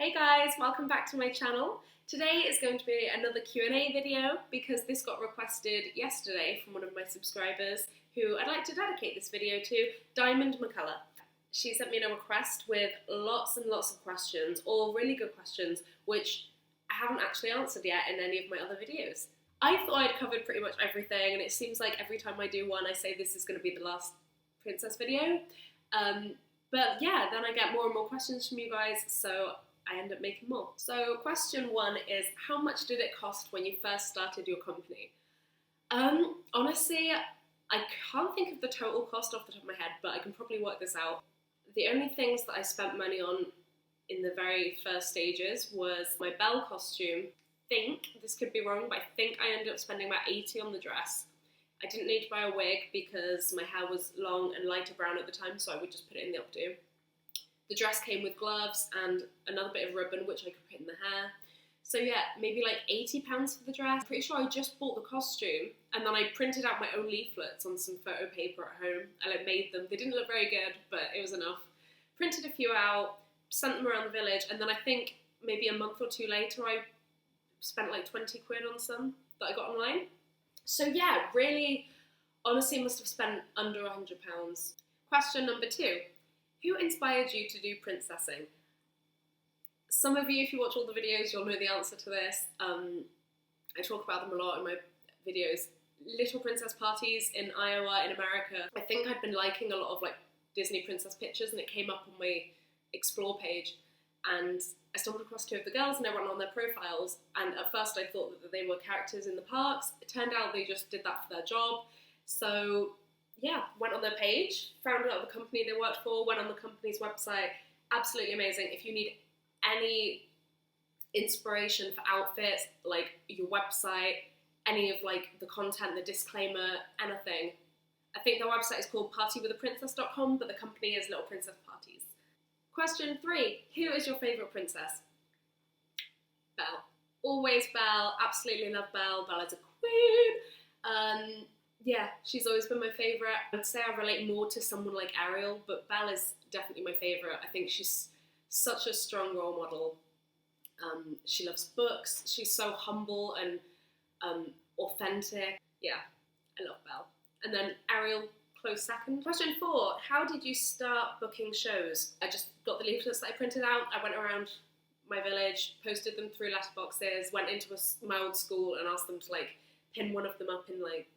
Hey guys, welcome back to my channel. Today is going to be another Q&A video because this got requested yesterday from one of my subscribers who I'd like to dedicate this video to, Diamond McCullough. She sent me a request with lots and lots of questions, all really good questions, which I haven't actually answered yet in any of my other videos. I thought I'd covered pretty much everything, and it seems like every time I do one I say this is going to be the last princess video. But yeah, then I get more and more questions from you guys, so I end up making more. So question one is, how much did it cost when you first started your company? Honestly, I can't think of the total cost off the top of my head, but I can probably work this out. The only things that I spent money on in the very first stages was my Belle costume. This could be wrong, but I think I ended up spending about 80 on the dress. I didn't need to buy a wig because my hair was long and lighter brown at the time, so I would just put it in the updo. The dress came with gloves and another bit of ribbon which I could put in the hair. So yeah, maybe like £80 for the dress. I'm pretty sure I just bought the costume and then I printed out my own leaflets on some photo paper at home and I made them. They didn't look very good, but it was enough. Printed a few out, sent them around the village, and then I think maybe a month or two later I spent like 20 quid on some that I got online. So yeah, really, honestly must have spent under £100. Question number two. Who inspired you to do princessing? Some of you, if you watch all the videos, you'll know the answer to this. I talk about them a lot in my videos. Little princess parties in Iowa, in America. I think I'd been liking a lot of like Disney princess pictures and it came up on my explore page and I stumbled across two of the girls and I went on their profiles, and at first I thought that they were characters in the parks. It turned out they just did that for their job. So yeah, went on their page, found out the company they worked for, went on the company's website. Absolutely amazing. If you need any inspiration for outfits, like your website, any of like the content, the disclaimer, anything, I think their website is called partywithaprincess.com, but the company is Little Princess Parties. Question three, who is your favourite princess? Belle. Always Belle. Absolutely love Belle. Belle is a queen. Yeah, she's always been my favourite. I would say I relate more to someone like Ariel, but Belle is definitely my favourite. I think she's such a strong role model. She loves books. She's so humble and authentic. Yeah, I love Belle. And then Ariel, close second. Question four, how did you start booking shows? I just got the leaflets that I printed out. I went around my village, posted them through letterboxes, went into my old school and asked them to like pin one of them up in like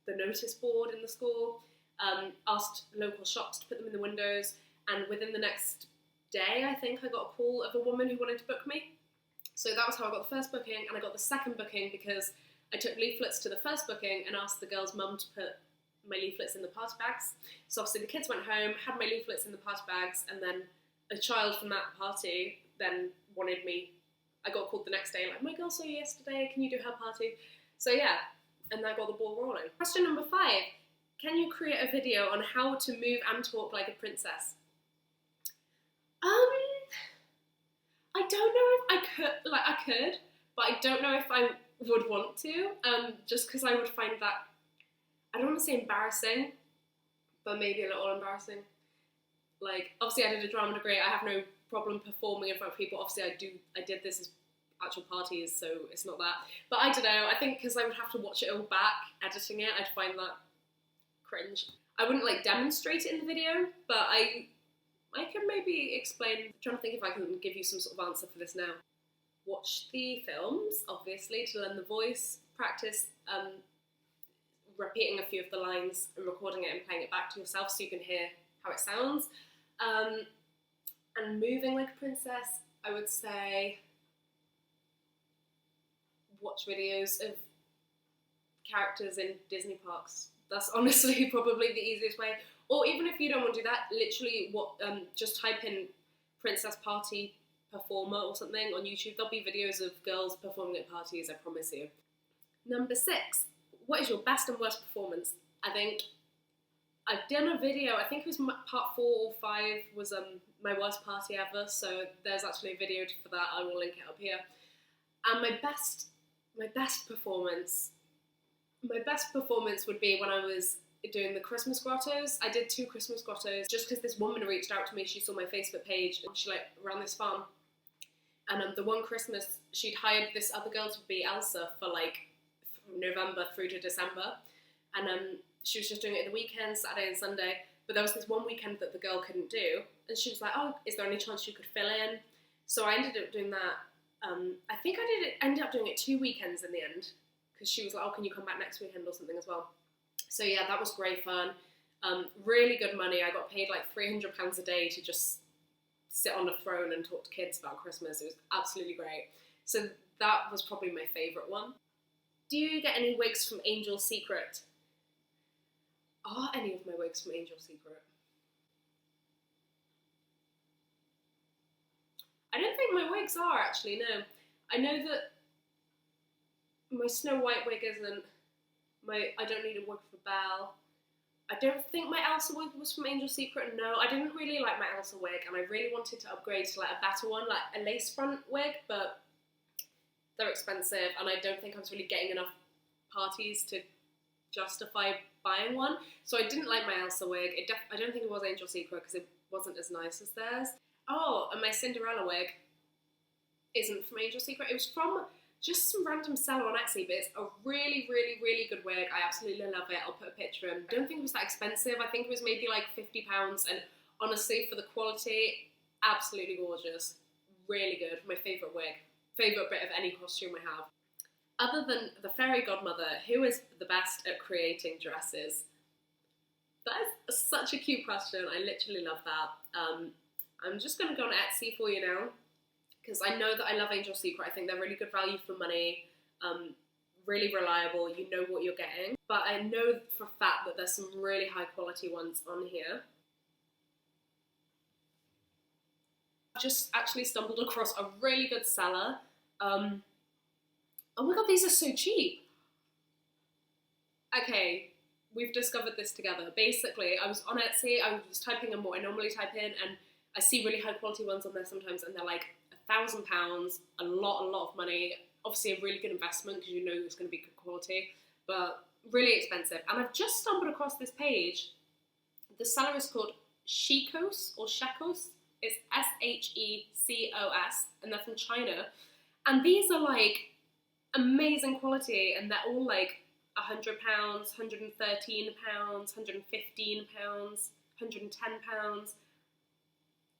the notice board in the school, asked local shops to put them in the windows, and within the next day I think I got a call of a woman who wanted to book me. So that was how I got the first booking, and I got the second booking because I took leaflets to the first booking and asked the girl's mum to put my leaflets in the party bags. So obviously the kids went home, had my leaflets in the party bags, and then a child from that party then wanted me. I got called the next day like, my girl saw you yesterday, can you do her party? So yeah, and I got the ball rolling. Question number five, can you create a video on how to move and talk like a princess? I don't know if I could, but I don't know if I would want to, just because I would find that, I don't want to say embarrassing, but maybe a little embarrassing. Like, obviously I did a drama degree, I have no problem performing in front of people. Obviously I did this as actual parties, so it's not that. But I don't know, I think because I would have to watch it all back, editing it, I'd find that cringe. I wouldn't like demonstrate it in the video, but I can maybe explain. I'm trying to think if I can give you some sort of answer for this now. Watch the films, obviously, to learn the voice, practice repeating a few of the lines and recording it and playing it back to yourself so you can hear how it sounds. And moving like a princess, I would say watch videos of characters in Disney parks. That's honestly probably the easiest way. Or even if you don't want to do that, literally just type in princess party performer or something on YouTube. There'll be videos of girls performing at parties, I promise you. Number six, what is your best and worst performance? I think I've done a video, I think it was part 4 or 5 was my worst party ever, so there's actually a video for that. I will link it up here. And my best performance would be when I was doing the Christmas grottos. I did 2 Christmas grottos just because this woman reached out to me. She saw my Facebook page and she like ran this farm And the one Christmas, she'd hired this other girl to be Elsa for like November through to December. And she was just doing it at the weekend, Saturday and Sunday. But there was this one weekend that the girl couldn't do. And she was like, oh, is there any chance you could fill in? So I ended up doing that. I think ended up doing it 2 weekends in the end. Because she was like, oh, can you come back next weekend or something as well? So yeah, that was great fun. Really good money. I got paid like £300 a day to just sit on a throne and talk to kids about Christmas. It was absolutely great. So that was probably my favourite one. Do you get any wigs from Angel Secret? Are any of my wigs from Angel Secret? I don't think my wigs are actually, no. I know that my Snow White wig isn't. I don't need a wig for Belle. I don't think my Elsa wig was from Angel Secret, no. I didn't really like my Elsa wig, and I really wanted to upgrade to like a better one, like a lace front wig, but they're expensive, and I don't think I was really getting enough parties to justify buying one. So I didn't like my Elsa wig. I don't think it was Angel Secret because it wasn't as nice as theirs. Oh, and my Cinderella wig isn't from Angel Secret. It was from just some random seller on Etsy, but it's a really, really, really good wig. I absolutely love it. I'll put a picture in. I don't think it was that expensive. I think it was maybe like £50, and honestly, for the quality, absolutely gorgeous. Really good. My favourite wig. Favourite bit of any costume I have. Other than the Fairy Godmother, who is the best at creating dresses? That is such a cute question. I literally love that. I'm just going to go on Etsy for you now, because I know that I love Angel Secret. I think they're really good value for money, really reliable, you know what you're getting. But I know for a fact that there's some really high quality ones on here. I just actually stumbled across a really good seller. Oh my god, these are so cheap. Okay, we've discovered this together. Basically, I was on Etsy, I was typing in what I normally type in, and I see really high quality ones on there sometimes, and they're like £1,000, a lot of money. Obviously a really good investment because you know it's going to be good quality, but really expensive. And I've just stumbled across this page. The seller is called Shekos or Shekos. It's Shecos, and they're from China. And these are like amazing quality, and they're all like £100, £113, £115, £110.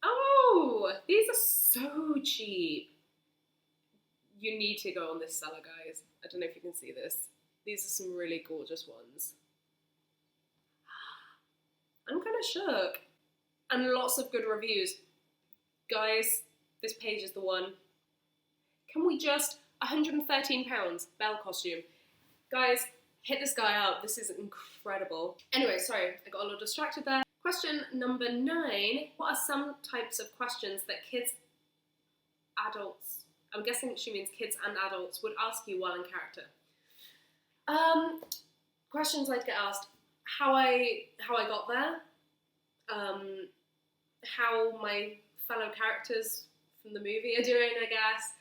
Oh, these are so cheap. You need to go on this seller, guys. I don't know if you can see this. These are some really gorgeous ones. I'm kind of shook. And lots of good reviews. Guys, this page is the one. Can we just... £113, Belle costume. Guys, hit this guy up. This is incredible. Anyway, sorry, I got a little distracted there. Question number 9. What are some types of questions that adults, I'm guessing she means kids and adults, would ask you while in character? Questions I'd get asked: how I got there, how my fellow characters from the movie are doing, I guess,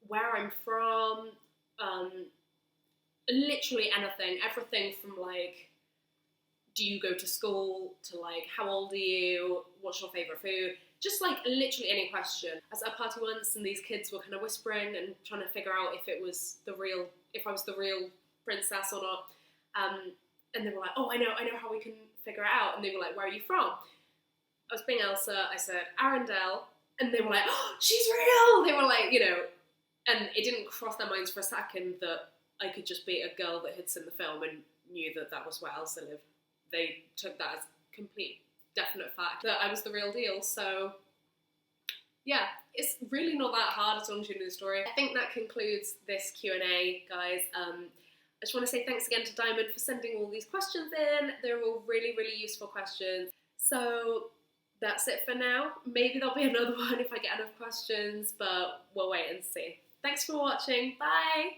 where I'm from, literally anything, everything from like, do you go to school, to like, how old are you, what's your favourite food, just like literally any question. I was at a party once and these kids were kind of whispering and trying to figure out if I was the real princess or not, and they were like, oh, I know how we can figure it out, and they were like, where are you from? I was being Elsa, I said Arendelle, and they were like, oh, she's real! They were like, you know, and it didn't cross their minds for a second that I could just be a girl that had seen the film and knew that that was where Elsa lived. They took that as complete definite fact that I was the real deal. So yeah, it's really not that hard as long as you know the story. I think that concludes this Q&A, guys. I just want to say thanks again to Diamond for sending all these questions in. They're all really, really useful questions. So that's it for now. Maybe there'll be another one if I get enough questions, but we'll wait and see. Thanks for watching. Bye!